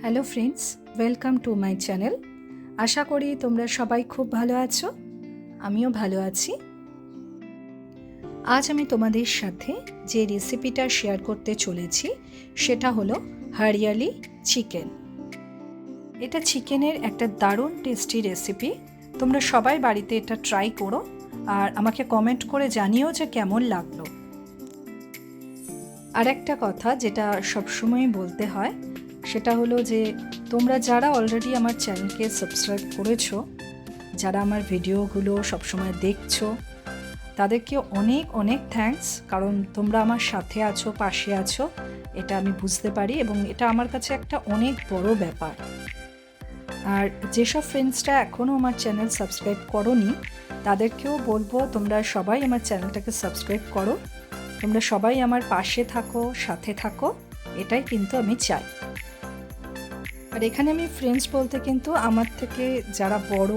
Hello friends, welcome to my channel. আশা করি তোমরা সবাই খুব ভালো আছো, আমিও ভালো আছি। আজ আমি তোমাদের সাথে যে রেসিপিটা শেয়ার করতে চলেছি সেটা হলো হরিয়ালি চিকেন। এটা চিকেনের একটা দারুণ টেস্টি রেসিপি। তোমরা সবাই বাড়িতে এটা ট্রাই করো আর আমাকে কমেন্ট করে জানিও যে কেমন লাগলো। আর একটা কথা যেটা সবসময় বলতে হয় সেটা হলো যে তোমরা যারা অলরেডি আমার চ্যানেলকে সাবস্ক্রাইব করেছো, যারা আমার ভিডিওগুলো সবসময় দেখছো, তাদেরকে অনেক অনেক থ্যাঙ্কস। কারণ তোমরা আমার সাথে আছো, পাশে আছো, এটা আমি বুঝতে পারি এবং এটা আমার কাছে একটা অনেক বড় ব্যাপার। আর যেসব ফ্রেন্ডসরা এখনও আমার চ্যানেল সাবস্ক্রাইব করোনি তাদেরকেও বলবো তোমরা সবাই আমার চ্যানেলটাকে সাবস্ক্রাইব করো, তোমরা সবাই আমার পাশে থাকো, সাথে থাকো, এটাই কিন্তু আমি চাই। আর এখানে আমি ফ্রেন্ডস বলতে কিন্তু আমার থেকে যারা বড়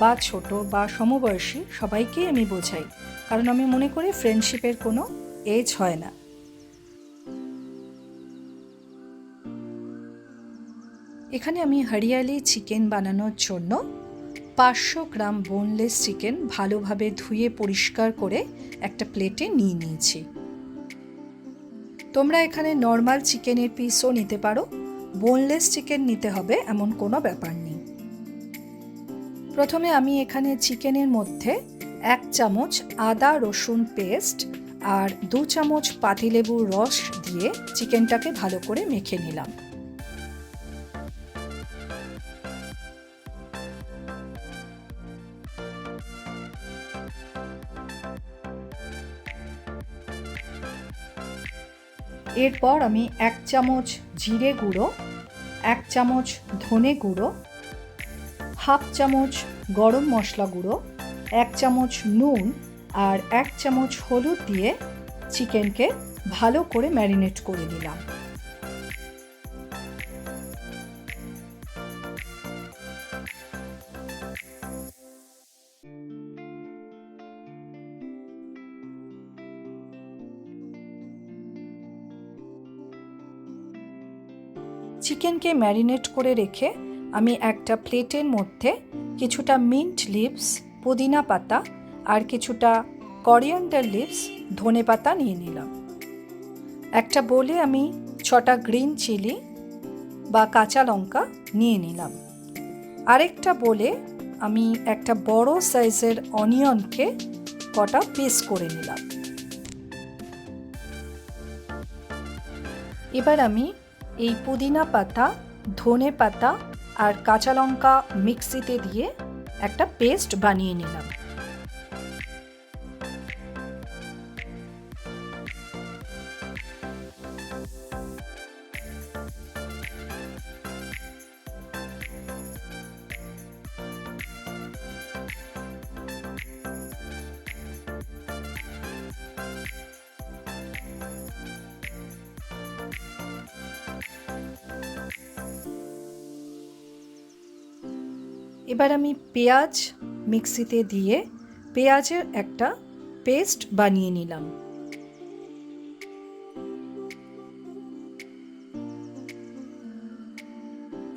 বা ছোট বা সমবয়সী সবাইকেই আমি বোঝাই, কারণ আমি মনে করি ফ্রেন্ডশিপের কোনো এজ হয় না। এখানে আমি হরিয়ালি চিকেন বানানোর জন্য 500 গ্রাম বোনলেস চিকেন ভালোভাবে ধুয়ে পরিষ্কার করে একটা প্লেটে নিয়ে নিয়েছি। তোমরা এখানে নর্মাল চিকেনের পিসও নিতে পারো, বোনলেস চিকেন নিতে হবে এমন কোনো ব্যাপার নেই। প্রথমে আমি এখানে চিকেনের মধ্যে 1 চামচ আদা রসুন পেস্ট আর 2 চামচ পাতিলেবুর রস দিয়ে চিকেনটাকে ভালো করে মেখে নিলাম। এরপর আমি 1 চামচ জিরে গুঁড়ো, 1 চামচ ধনে গুঁড়ো, হাফ চামচ গরম মশলা গুঁড়ো, 1 চামচ নুন আর 1 চামচ হলুদ দিয়ে চিকেনকে ভালো করে ম্যারিনেট করে নিলাম। চিকেনকে ম্যারিনেট করে রেখে আমি একটা প্লেটের মধ্যে কিছুটা মিন্ট লিভস, পুদিনা পাতা আর কিছুটা করিয়েন্ডার লিভস, ধনে পাতা নিয়ে নিলাম। একটা বোলে আমি 6টা গ্রিন চিলি বা কাঁচা লঙ্কা নিয়ে নিলাম। আরেকটা বোলে আমি একটা বড় সাইজের অনিয়নকে কটা পিস করে নিলাম। এবার আমি এই পুদিনা পাতা, ধনে পাতা আর কাঁচা লঙ্কা মিক্সিতে দিয়ে একটা পেস্ট বানিয়ে নিলাম। এবার আমি পেঁয়াজ মিক্সিতে দিয়ে পেঁয়াজের একটা পেস্ট বানিয়ে নিলাম।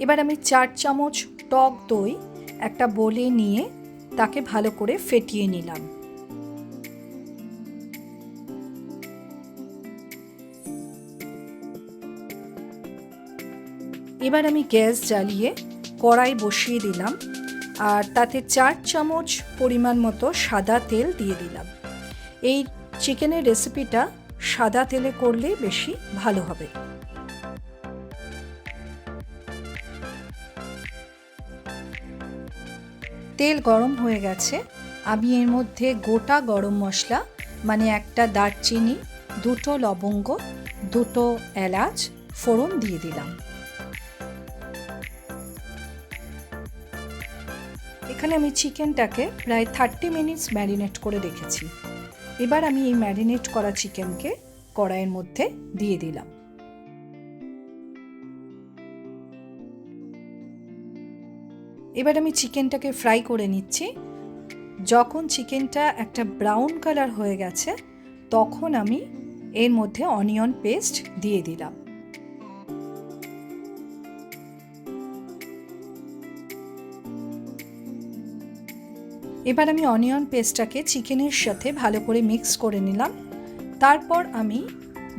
এবার আমি 4 চামচ টক দই একটা বোলে নিয়ে তাকে ভালো করে ফেটিয়ে নিলাম। এবার আমি গ্যাস জ্বালিয়ে কড়াই বসিয়ে দিলাম আর তাতে 4 চামচ পরিমাণ মতো সাদা তেল দিয়ে দিলাম। এই চিকেনের রেসিপিটা সাদা তেলে করলে বেশি ভালো হবে। তেল গরম হয়ে গেছে, আমি এর মধ্যে গোটা গরম মশলা মানে একটা দারচিনি, 2টো লবঙ্গ, 2টো এলাচ ফোড়ন দিয়ে দিলাম। এখানে আমি চিকেনটাকে প্রায় 30 মিনিটস ম্যারিনেট করে রেখেছি। এবার আমি এই ম্যারিনেট করা চিকেনকে কড়াইয়ের মধ্যে দিয়ে দিলাম। এবার আমি চিকেনটাকে ফ্রাই করে নিচ্ছি। যখন চিকেনটা একটা ব্রাউন কালার হয়ে গেছে তখন আমি এর মধ্যে অনিয়ন পেস্ট দিয়ে দিলাম। এবার আমি অনিয়ন পেস্টটাকে চিকেনের সাথে ভালো করে মিক্স করে নিলাম। তারপর আমি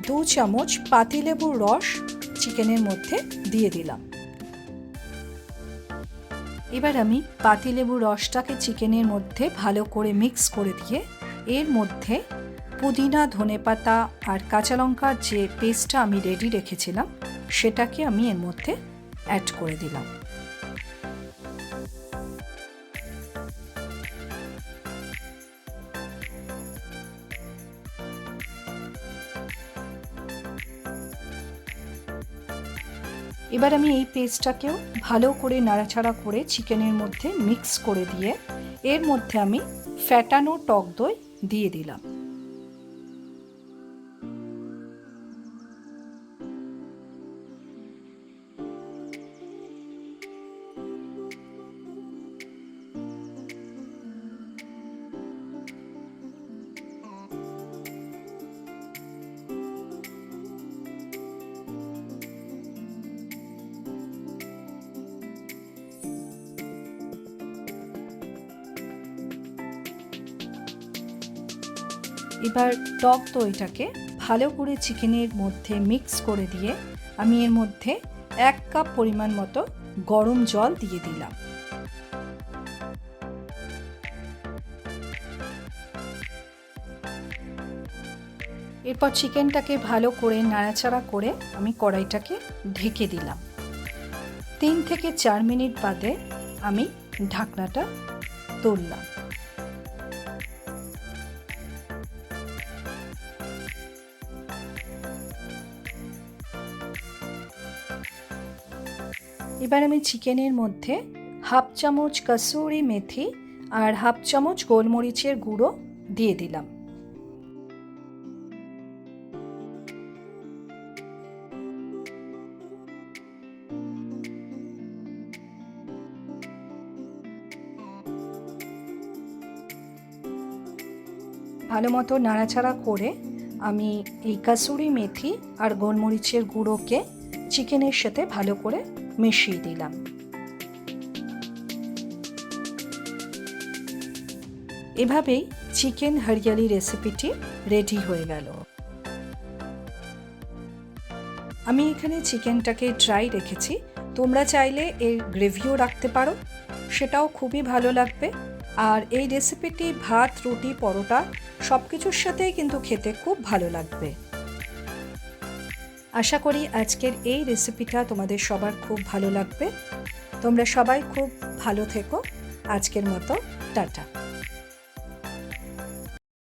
2 চামচ পাতিলেবুর রস চিকেনের মধ্যে দিয়ে দিলাম। এবার আমি পাতিলেবুর রসটাকে চিকেনের মধ্যে ভালো করে মিক্স করে দিয়ে এর মধ্যে পুদিনা, ধনেপাতা আর কাঁচা লঙ্কার যে পেস্টটা আমি রেডি রেখেছিলাম সেটাকে আমি এর মধ্যে অ্যাড করে দিলাম। এবার আমি এই পেস্টটাকেও ভালো করে নাড়াচাড়া করে চিকেনের মধ্যে মিক্স করে দিয়ে এর মধ্যে আমি ফ্যাটানো টক দই দিয়ে দিলাম। এবার টক দইটাকে ভালো করে চিকেনের মধ্যে মিক্স করে দিয়ে আমি এর মধ্যে 1 কাপ পরিমাণ মতো গরম জল দিয়ে দিলাম। এরপর চিকেনটাকে ভালো করে নাড়াচাড়া করে আমি কড়াইটাকে ঢেকে দিলাম। 3 থেকে 4 মিনিট বাদে আমি ঢাকনাটা তুললাম। এবার আমি চিকেনের মধ্যে 1/2 চামচ কসুরি মেথি আর 1/2 চামচ গোলমরিচের গুঁড়ো দিয়ে দিলাম। ভালো মতো নাড়াচাড়া করে আমি এই কসুরি মেথি আর গোলমরিচের গুঁড়োকে চিকেনের সাথে ভালো করে মিশিয়ে দিলাম। এভাবেই চিকেন হরিয়ালি রেসিপিটি রেডি হয়ে গেল। আমি এখানে চিকেনটাকে ড্রাই রেখেছি, তোমরা চাইলে এর গ্রেভিও রাখতে পারো, সেটাও খুবই ভালো লাগবে। আর এই রেসিপিটি ভাত, রুটি, পরোটা সব কিছুর সাথেই কিন্তু খেতে খুব ভালো লাগবে। আশা করি আজকের এই রেসিপিটা তোমাদের সবার খুব ভালো লাগবে। তোমরা সবাই খুব ভালো থেকো। আজকের মতো টাটা।